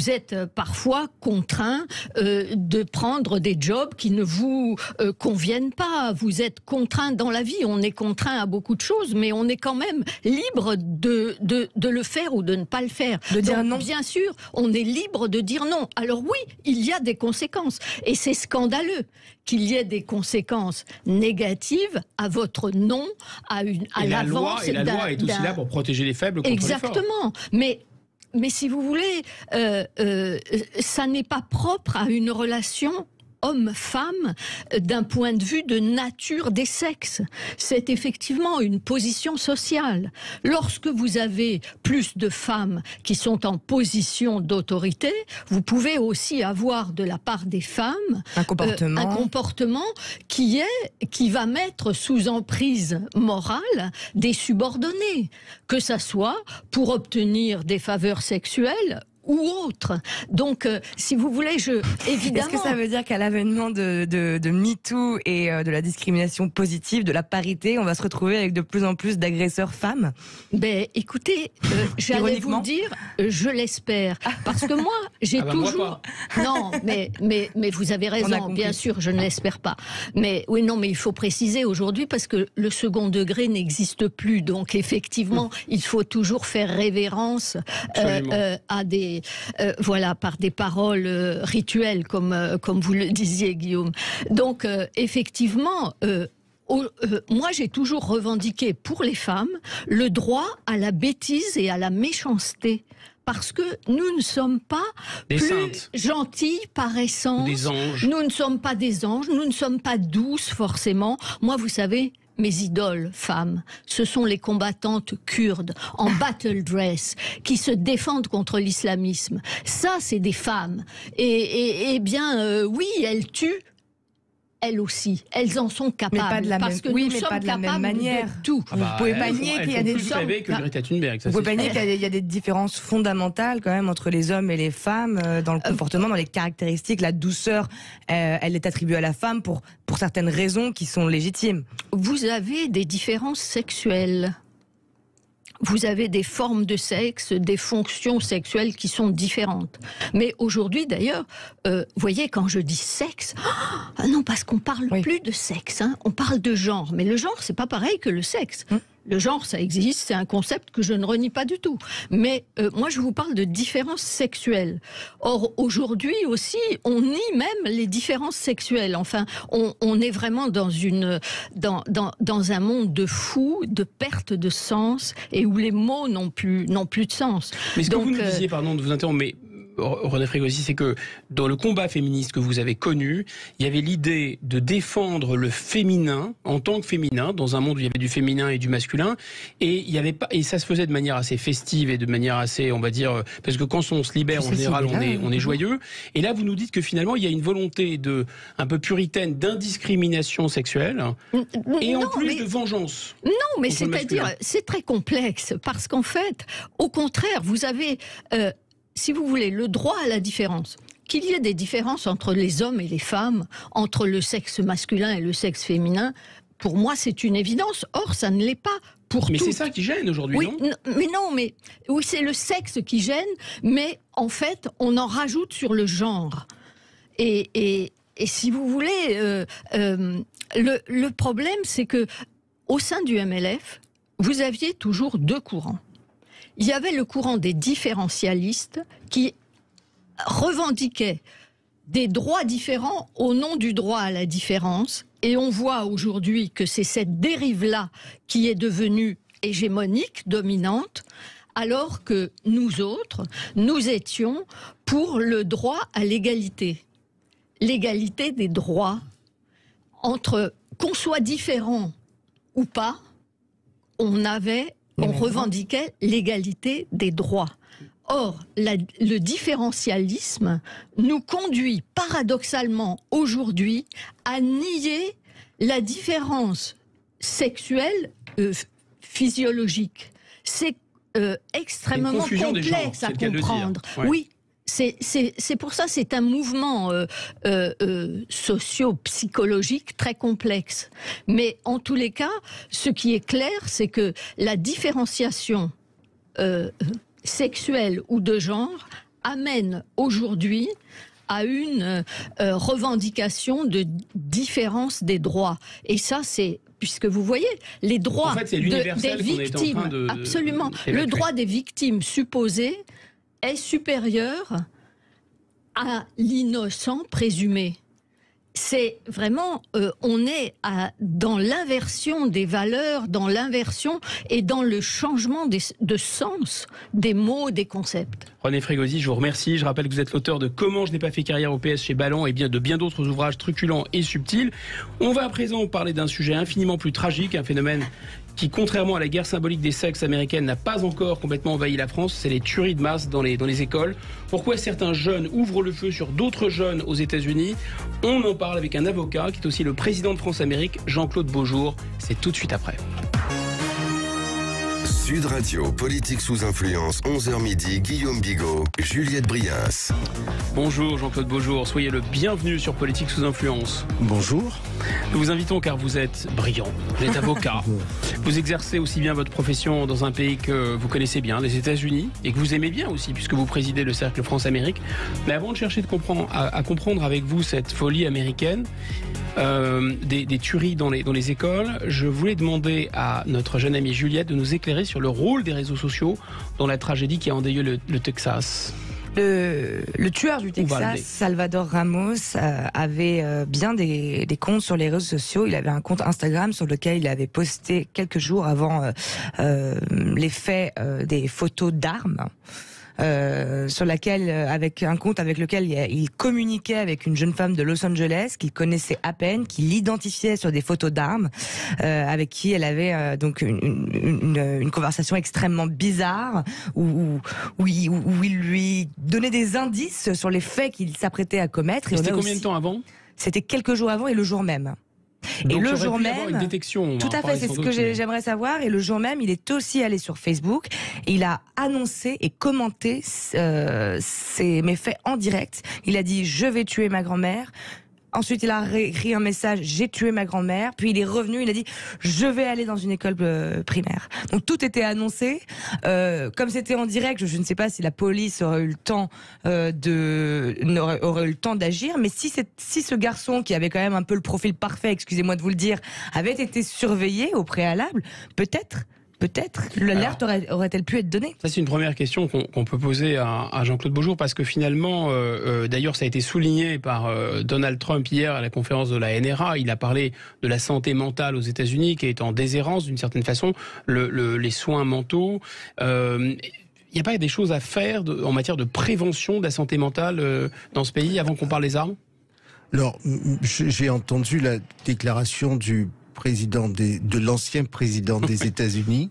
êtes parfois contraint de prendre des jobs qui ne vous conviennent pas. Vous êtes contraint dans la vie, on est contraint à beaucoup de choses, mais on est quand même libre de le faire ou de ne pas le faire. Dire non. Bien sûr, on est libre de dire non. Alors oui, il y a des conséquences. Et c'est scandaleux qu'il y ait des conséquences négatives à votre non, à l'avance. Et la loi est aussi là pour protéger les faibles contre les forts. Exactement. Mais si vous voulez, ça n'est pas propre à une relation homme-femme d'un point de vue de nature des sexes. C'est effectivement une position sociale. Lorsque vous avez plus de femmes qui sont en position d'autorité, vous pouvez aussi avoir de la part des femmes un comportement qui va mettre sous emprise morale des subordonnés, que ça soit pour obtenir des faveurs sexuelles ou autres. Donc, si vous voulez, évidemment... Est-ce que ça veut dire qu'à l'avènement de MeToo et de la discrimination positive, de la parité, on va se retrouver avec de plus en plus d'agresseurs femmes ? Ben, écoutez, j'allais vous dire, je l'espère. Parce que moi, j'ai toujours... Non, mais vous avez raison, bien sûr, je ne l'espère pas. Mais oui, non, mais il faut préciser aujourd'hui, parce que le second degré n'existe plus. Donc, effectivement, il faut toujours faire révérence à des... voilà, par des paroles rituelles, comme vous le disiez, Guillaume. Donc, effectivement... moi, j'ai toujours revendiqué pour les femmes le droit à la bêtise et à la méchanceté. Parce que nous ne sommes pas des plus saintes, gentilles par essence. Des anges. Nous ne sommes pas des anges, nous ne sommes pas douces forcément. Moi, vous savez, mes idoles femmes, ce sont les combattantes kurdes en battle dress qui se défendent contre l'islamisme. Ça, c'est des femmes. Et bien, oui, elles tuent. Elles aussi, elles en sont capables. Mais pas de la parce même, que oui, nous mais sommes pas de la même capables manière. de tout. Vous pouvez pas nier qu'il y a des Greta Thunberg. Vous pouvez pas nier qu'il y a des différences fondamentales quand même entre les hommes et les femmes dans le comportement, dans les caractéristiques. La douceur, elle est attribuée à la femme pour certaines raisons qui sont légitimes. Vous avez des différences sexuelles. Vous avez des formes de sexe, des fonctions sexuelles qui sont différentes. Mais aujourd'hui, d'ailleurs, voyez, quand je dis sexe, non, parce qu'on parle plus de sexe, hein, on parle de genre. Mais le genre, c'est pas pareil que le sexe. Le genre, ça existe, c'est un concept que je ne renie pas du tout. Mais moi, je vous parle de différences sexuelles. Or, aujourd'hui aussi, on nie même les différences sexuelles. Enfin, on est vraiment dans un monde de fou, de perte de sens, et où les mots n'ont plus de sens. Mais ce que vous nous disiez, pardon de vous interrompre, mais René Frégosi, c'est que dans le combat féministe que vous avez connu, il y avait l'idée de défendre le féminin en tant que féminin, dans un monde où il y avait du féminin et du masculin, et il y avait pas, et ça se faisait de manière assez festive et de manière assez, on va dire, parce que quand on se libère, en général, on est joyeux. Et là, vous nous dites que finalement, il y a une volonté un peu puritaine d'indiscrimination sexuelle, et en plus de vengeance. Non, mais c'est-à-dire, c'est très complexe, parce qu'en fait, au contraire, vous avez... si vous voulez, le droit à la différence, qu'il y ait des différences entre les hommes et les femmes, entre le sexe masculin et le sexe féminin, pour moi c'est une évidence. Or, ça ne l'est pas pour mais toutes. c'est ça qui gêne aujourd'hui, non mais oui, c'est le sexe qui gêne, mais en fait, on en rajoute sur le genre. Et si vous voulez, le problème, c'est que au sein du MLF, vous aviez toujours deux courants. Il y avait le courant des différentialistes qui revendiquaient des droits différents au nom du droit à la différence. Et on voit aujourd'hui que c'est cette dérive-là qui est devenue hégémonique, dominante, alors que nous autres, nous étions pour le droit à l'égalité. L'égalité des droits entre qu'on soit différent ou pas, on revendiquait l'égalité des droits. Or, le différentialisme nous conduit paradoxalement aujourd'hui à nier la différence sexuelle physiologique. C'est extrêmement complexe à comprendre. Ouais. Oui. C'est pour ça, c'est un mouvement socio-psychologique très complexe. Mais en tous les cas, ce qui est clair, c'est que la différenciation sexuelle ou de genre amène aujourd'hui à une revendication de différence des droits. Et ça, c'est... Puisque vous voyez, les droits en fait, des victimes... Absolument. Le droit des victimes supposées est supérieur à l'innocent présumé. C'est vraiment, on est dans l'inversion des valeurs, dans l'inversion et dans le changement de sens des mots, des concepts. René Frégosi, je vous remercie. Je rappelle que vous êtes l'auteur de Comment je n'ai pas fait carrière au PS chez Ballant et de bien d'autres ouvrages truculents et subtils. On va à présent parler d'un sujet infiniment plus tragique, un phénomène qui, contrairement à la guerre symbolique des sexes américaine, n'a pas encore complètement envahi la France, c'est les tueries de masse dans les écoles. Pourquoi certains jeunes ouvrent le feu sur d'autres jeunes aux États-Unis? On en parle avec un avocat qui est aussi le président de France Amérique, Jean-Claude Beaujour. C'est tout de suite après. Sud Radio, politique sous influence, 11h midi, Guillaume Bigot, Juliette Brias. Bonjour Jean-Claude Beaujour, soyez le bienvenu sur Politique sous influence. Bonjour. Nous vous invitons car vous êtes brillant, vous êtes avocat. Vous exercez aussi bien votre profession dans un pays que vous connaissez bien, les États-Unis, et que vous aimez bien aussi, puisque vous présidez le Cercle France-Amérique. Mais avant de chercher à comprendre avec vous cette folie américaine, des tueries dans les écoles, je voulais demander à notre jeune amie Juliette de nous éclairer sur le rôle des réseaux sociaux dans la tragédie qui a endeuillé le Texas. Le tueur du Texas, Salvador Ramos, avait bien des comptes sur les réseaux sociaux. Il avait un compte Instagram sur lequel il avait posté quelques jours avant les faits des photos d'armes. Sur laquelle, avec un compte avec lequel il communiquait avec une jeune femme de Los Angeles qu'il connaissait à peine, qu'il identifiait sur des photos d'armes, avec qui elle avait donc une conversation extrêmement bizarre où il lui donnait des indices sur les faits qu'il s'apprêtait à commettre. Et c'était combien de temps avant ? C'était quelques jours avant et le jour même. Donc, et le jour même, une détection, tout à fait, c'est ce que j'aimerais savoir. Et le jour même, il est aussi allé sur Facebook. Et il a annoncé et commenté ces méfaits en direct. Il a dit: je vais tuer ma grand-mère. Ensuite, il a écrit un message: j'ai tué ma grand-mère. Puis il est revenu, il a dit: je vais aller dans une école primaire. Donc tout était annoncé. Comme c'était en direct, je ne sais pas si la police aurait eu le temps aurait eu le temps d'agir. Mais si ce garçon, qui avait quand même un peu le profil parfait, excusez-moi de vous le dire, avait été surveillé au préalable, peut-être, l'alerte aurait-elle pu être donnée ? Ça, c'est une première question qu'on peut poser à Jean-Claude Beaujour, parce que finalement, d'ailleurs, ça a été souligné par Donald Trump hier à la conférence de la NRA. Il a parlé de la santé mentale aux États-Unis qui est en déshérence d'une certaine façon, les soins mentaux. Il n'y a pas des choses à faire en matière de prévention de la santé mentale dans ce pays avant qu'on parle des armes ? Alors, j'ai entendu la déclaration de l'ancien président des États-Unis,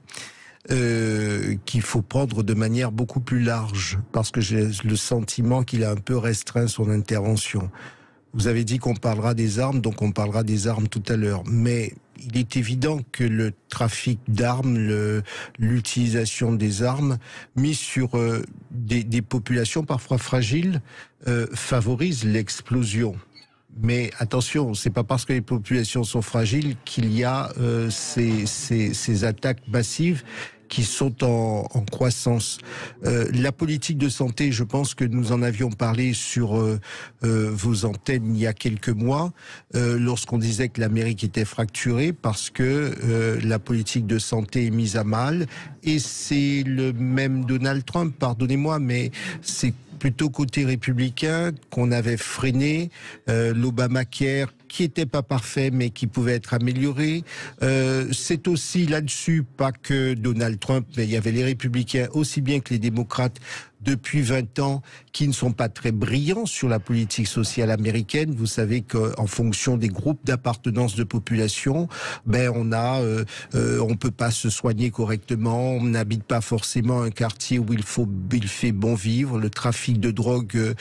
qu'il faut prendre de manière beaucoup plus large, parce que j'ai le sentiment qu'il a un peu restreint son intervention. Vous avez dit qu'on parlera des armes, donc on parlera des armes tout à l'heure. Mais il est évident que le trafic d'armes, l'utilisation des armes, mis sur des populations parfois fragiles, favorise l'explosion. Mais attention, c'est pas parce que les populations sont fragiles qu'il y a ces attaques massives qui sont en croissance. La politique de santé, je pense que nous en avions parlé sur vos antennes il y a quelques mois, lorsqu'on disait que l'Amérique était fracturée parce que la politique de santé est mise à mal. Et c'est le même Donald Trump, pardonnez-moi, mais c'est plutôt côté républicain qu'on avait freiné l'Obamacare, qui n'était pas parfait, mais qui pouvait être amélioré. C'est aussi là-dessus, pas que Donald Trump, mais il y avait les républicains aussi bien que les démocrates depuis 20 ans, qui ne sont pas très brillants sur la politique sociale américaine. Vous savez qu'en fonction des groupes d'appartenance de population, on peut pas se soigner correctement, on n'habite pas forcément un quartier où il fait bon vivre, le trafic de drogue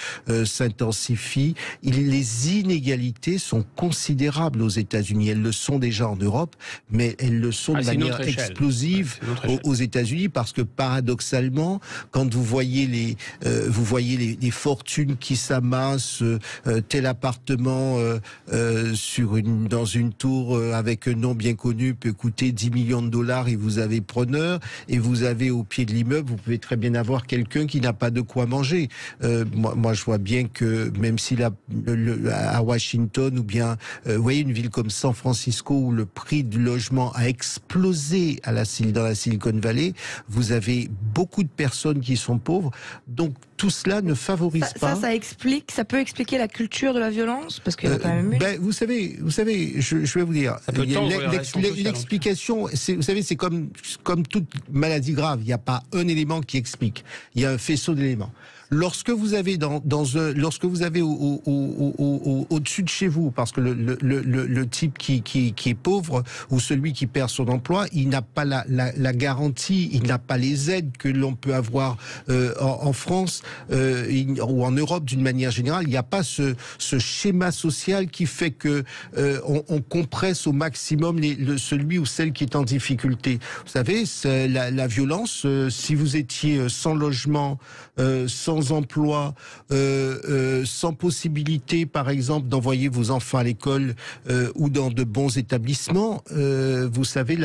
s'intensifie. Les inégalités sont considérables aux États-Unis. Elles le sont déjà en Europe, mais elles le sont de manière explosive aux États-Unis, parce que paradoxalement, quand vous voyez les fortunes qui s'amassent, tel appartement dans une tour avec un nom bien connu peut coûter 10 millions de dollars et vous avez preneur, et vous avez au pied de l'immeuble, vous pouvez très bien avoir quelqu'un qui n'a pas de quoi manger. Moi, je vois bien que même si à Washington, ou bien vous voyez une ville comme San Francisco où le prix du logement a explosé dans la Silicon Valley, vous avez beaucoup de personnes qui sont pauvres. Donc tout cela ne favorise pas. Ça peut expliquer la culture de la violence, parce qu'il y a quand même une. Vous savez, je vais vous dire. L'explication, vous savez, c'est comme toute maladie grave. Il n'y a pas un élément qui explique. Il y a un faisceau d'éléments. Lorsque vous avez lorsque vous avez au-dessus de chez vous, parce que le type qui est pauvre ou celui qui perd son emploi, il n'a pas la garantie, il n'a pas les aides que l'on peut avoir en France ou en Europe d'une manière générale. Il n'y a pas ce schéma social qui fait que on compresse au maximum celui ou celle qui est en difficulté. Vous savez, la violence, si vous étiez sans logement, sans emploi, sans possibilité, par exemple, d'envoyer vos enfants à l'école ou dans de bons établissements, vous savez,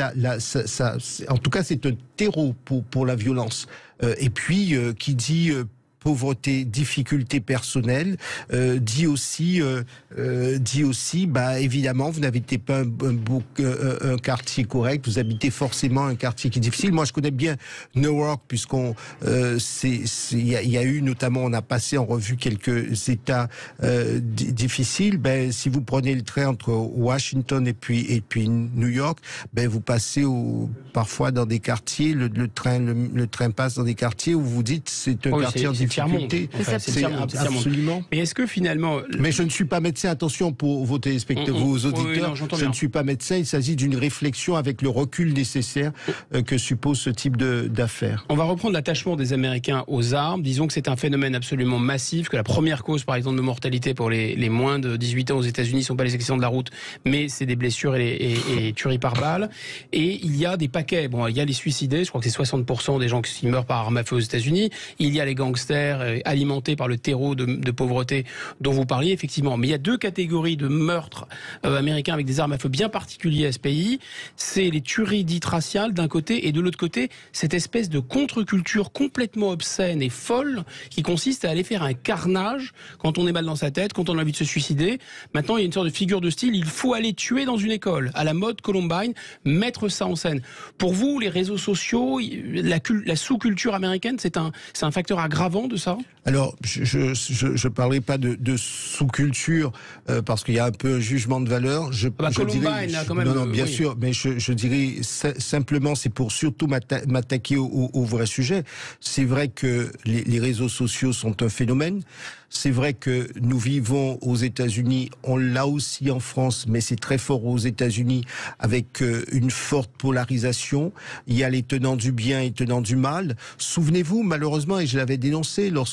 en tout cas, c'est un terreau pour la violence. Et puis, qui dit pauvreté, difficulté personnelle, dit aussi, évidemment, vous n'habitez pas un quartier correct, vous habitez forcément un quartier qui est difficile. Moi, je connais bien Newark, puisqu'on, il y a eu notamment, on a passé en revue quelques États difficiles. Ben, si vous prenez le train entre Washington et puis New York, ben vous passez parfois dans des quartiers, le train passe dans des quartiers où vous dites c'est un quartier en difficulté. C'est absolument. Mais est-ce que finalement... Mais je ne suis pas médecin, attention pour vos téléspectateurs, vos auditeurs, je ne suis pas médecin, il s'agit d'une réflexion avec le recul nécessaire que suppose ce type d'affaires. On va reprendre l'attachement des Américains aux armes. Disons que c'est un phénomène absolument massif, que la première cause, par exemple, de mortalité pour les moins de 18 ans aux États-Unis ne sont pas les accidents de la route, mais c'est des blessures et tueries par balle. Et il y a des paquets. Bon, il y a les suicidés, je crois que c'est 60% des gens qui meurent par arme à feu aux États-Unis. Il y a les gangsters alimentés par le terreau de pauvreté dont vous parliez, effectivement. Mais il y a deux catégories de meurtres américains avec des armes à feu bien particuliers à ce pays. C'est les tueries dites raciales d'un côté, et de l'autre côté, cette espèce de contre-culture complètement obscène et folle qui consiste à aller faire un carnage quand on est mal dans sa tête, quand on a envie de se suicider. Maintenant, il y a une sorte de figure de style, il faut aller tuer dans une école, à la mode Columbine, mettre ça en scène. Pour vous, les réseaux sociaux, la sous-culture américaine, c'est un facteur aggravant de ça? Alors, je parlerai pas de sous-culture parce qu'il y a un peu un jugement de valeur. Columbine, dirais, là, quand même. Non, bien sûr, mais je dirais simplement, c'est pour surtout m'attaquer au vrai sujet. C'est vrai que les réseaux sociaux sont un phénomène. C'est vrai que nous vivons aux États-Unis, on l'a aussi en France, mais c'est très fort aux États-Unis avec une forte polarisation. Il y a les tenants du bien et les tenants du mal. Souvenez-vous, malheureusement, et je l'avais dénoncé lors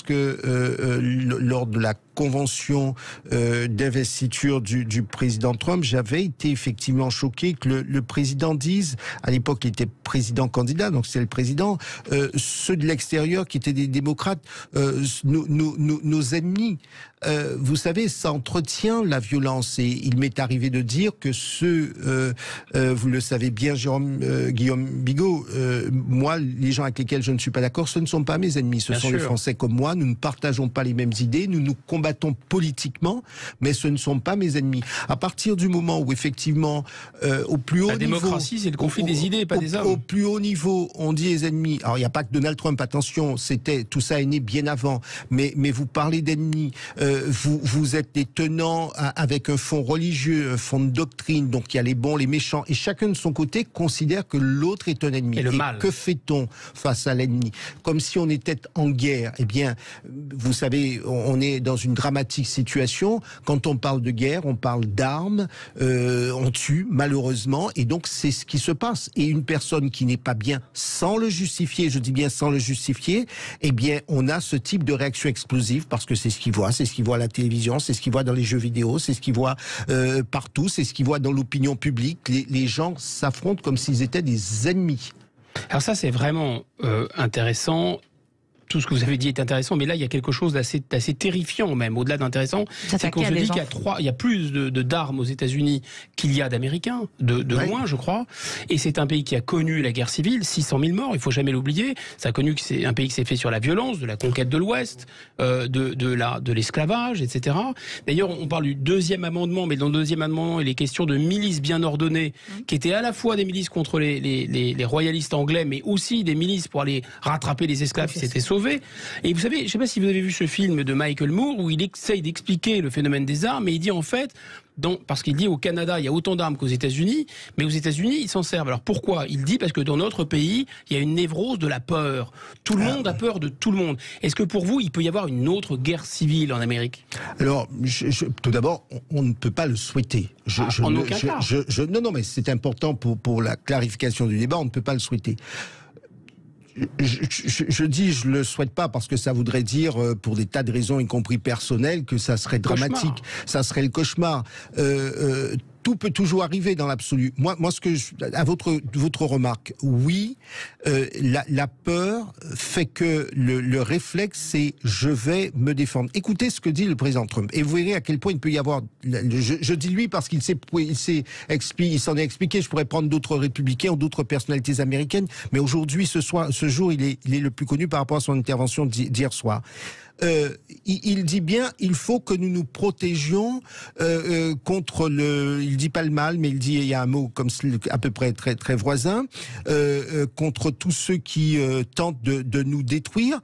de la convention d'investiture du président Trump, j'avais été effectivement choqué que le président dise, à l'époque il était président candidat, donc c'est le président, ceux de l'extérieur qui étaient des démocrates, nos ennemis. Vous savez, ça entretient la violence, et il m'est arrivé de dire que vous le savez bien, Guillaume Bigot, moi, les gens avec lesquels je ne suis pas d'accord, ce ne sont pas mes ennemis, ce sont les Français comme moi, nous ne partageons pas les mêmes idées, nous nous combattons politiquement, mais ce ne sont pas mes ennemis. À partir du moment où effectivement, au plus haut niveau... La démocratie, c'est le conflit des idées, pas des hommes. Au plus haut niveau, on dit les ennemis. Alors, il n'y a pas que Donald Trump, attention, tout ça est né bien avant, mais vous parlez d'ennemis, vous êtes des tenants avec un fond religieux, un fond de doctrine, donc il y a les bons, les méchants, et chacun de son côté considère que l'autre est un ennemi. Et que fait-on face à l'ennemi? Comme si on était en guerre. Eh bien, vous savez, on est dans une dramatique situation. Quand on parle de guerre, on parle d'armes, on tue, malheureusement, et donc c'est ce qui se passe. Et une personne qui n'est pas bien, sans le justifier, je dis bien sans le justifier, eh bien, on a ce type de réaction explosive, parce que c'est ce qu'il voit à la télévision, c'est ce qu'il voit dans les jeux vidéo, c'est ce qu'il voit partout, c'est ce qu'il voit dans l'opinion publique. Les gens s'affrontent comme s'ils étaient des ennemis. Alors ça, c'est vraiment intéressant. Tout ce que vous avez dit est intéressant, mais là, il y a quelque chose d'assez terrifiant même, au-delà d'intéressant. C'est qu'on se dit qu'il y a plus d'armes aux États-Unis qu'il y a d'Américains, de loin, je crois. Et c'est un pays qui a connu la guerre civile, 600 000 morts, il faut jamais l'oublier. Ça a connu que c'est un pays qui s'est fait sur la violence, de la conquête de l'Ouest, de l'esclavage, etc. D'ailleurs, on parle du deuxième amendement, mais dans le deuxième amendement, il est question de milices bien ordonnées, qui étaient à la fois des milices contre les royalistes anglais, mais aussi des milices pour aller rattraper les esclaves qui s'étaient sauvés. Et vous savez, je ne sais pas si vous avez vu ce film de Michael Moore où il essaye d'expliquer le phénomène des armes, et il dit en fait, parce qu'il dit au Canada, il y a autant d'armes qu'aux États-Unis, mais aux États-Unis, ils s'en servent. Alors pourquoi? Il dit parce que dans notre pays, il y a une névrose de la peur. Tout le monde a peur de tout le monde. Est-ce que pour vous, il peut y avoir une autre guerre civile en Amérique? Alors, tout d'abord, on ne peut pas le souhaiter. En aucun cas. Non, mais c'est important pour la clarification du débat, on ne peut pas le souhaiter. Je dis je le souhaite pas parce que ça voudrait dire pour des tas de raisons y compris personnelles que ça serait dramatique, ça serait le cauchemar. Tout peut toujours arriver dans l'absolu. Moi, à votre remarque, oui, la peur fait que le réflexe, c'est je vais me défendre. Écoutez ce que dit le président Trump, et vous verrez à quel point il peut y avoir. Je dis lui parce qu'il s'en est expliqué. Je pourrais prendre d'autres républicains ou d'autres personnalités américaines, mais aujourd'hui, ce jour, il est le plus connu par rapport à son intervention d'hier soir. Il dit bien, il faut que nous nous protégions contre il dit pas le mal, mais il y a un mot comme à peu près très très voisin, contre tous ceux qui tentent de nous détruire.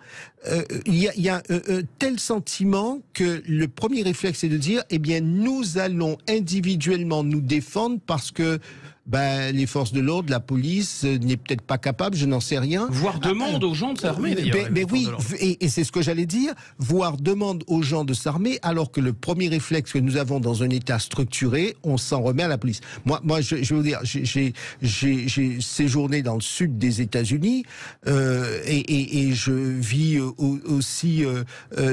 Il y a un tel sentiment que le premier réflexe est de dire, eh bien, nous allons individuellement nous défendre parce que les forces de l'ordre, la police n'est peut-être pas capable, je n'en sais rien. Voire demande aux gens de s'armer, d'ailleurs. Mais oui, et c'est ce que j'allais dire, voire demande aux gens de s'armer, alors que le premier réflexe que nous avons dans un État structuré, on s'en remet à la police. Moi, je vais vous dire, j'ai séjourné dans le sud des États-Unis, et je vis aussi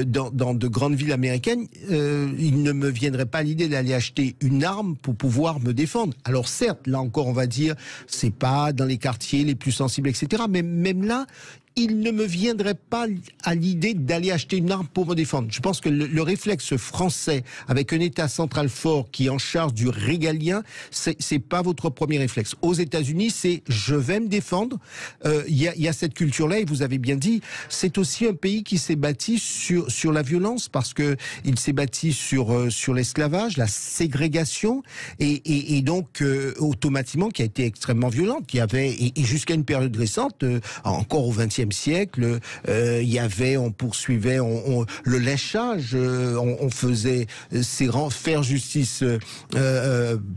dans de grandes villes américaines. Il ne me viendrait pas l'idée d'aller acheter une arme pour pouvoir me défendre. Alors certes, là encore, on va dire, c'est pas dans les quartiers les plus sensibles, etc. Mais même là, il ne me viendrait pas à l'idée d'aller acheter une arme pour me défendre. Je pense que le réflexe français, avec un État central fort qui est en charge du régalien, c'est pas votre premier réflexe. Aux États-Unis, c'est je vais me défendre. Il y a cette culture-là, et vous avez bien dit, c'est aussi un pays qui s'est bâti sur la violence, parce que il s'est bâti sur l'esclavage, la ségrégation, et donc automatiquement qui a été extrêmement violente, qui avait et jusqu'à une période récente, encore au XXe siècle, on poursuivait le lynchage, on faisait faire justice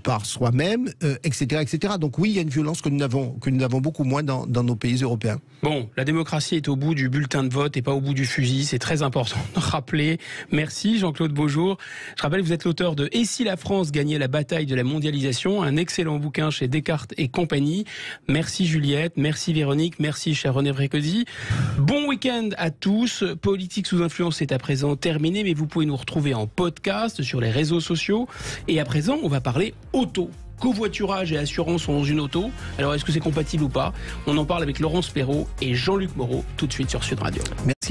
par soi-même, etc., etc. Donc oui, il y a une violence que nous avons beaucoup moins dans nos pays européens. Bon, la démocratie est au bout du bulletin de vote et pas au bout du fusil, c'est très important de rappeler. Merci Jean-Claude Beaujour. Je rappelle, vous êtes l'auteur de « Et si la France gagnait la bataille de la mondialisation », un excellent bouquin chez Descartes et compagnie. Merci Juliette, merci Véronique, merci cher René Vrécaudy. Bon week-end à tous. Politique sous influence est à présent terminé, mais vous pouvez nous retrouver en podcast sur les réseaux sociaux. Et à présent, on va parler auto. Covoiturage et assurance sont dans une auto. Alors est-ce que c'est compatible ou pas? On en parle avec Laurence Perrault et Jean-Luc Moreau tout de suite sur Sud Radio. Merci.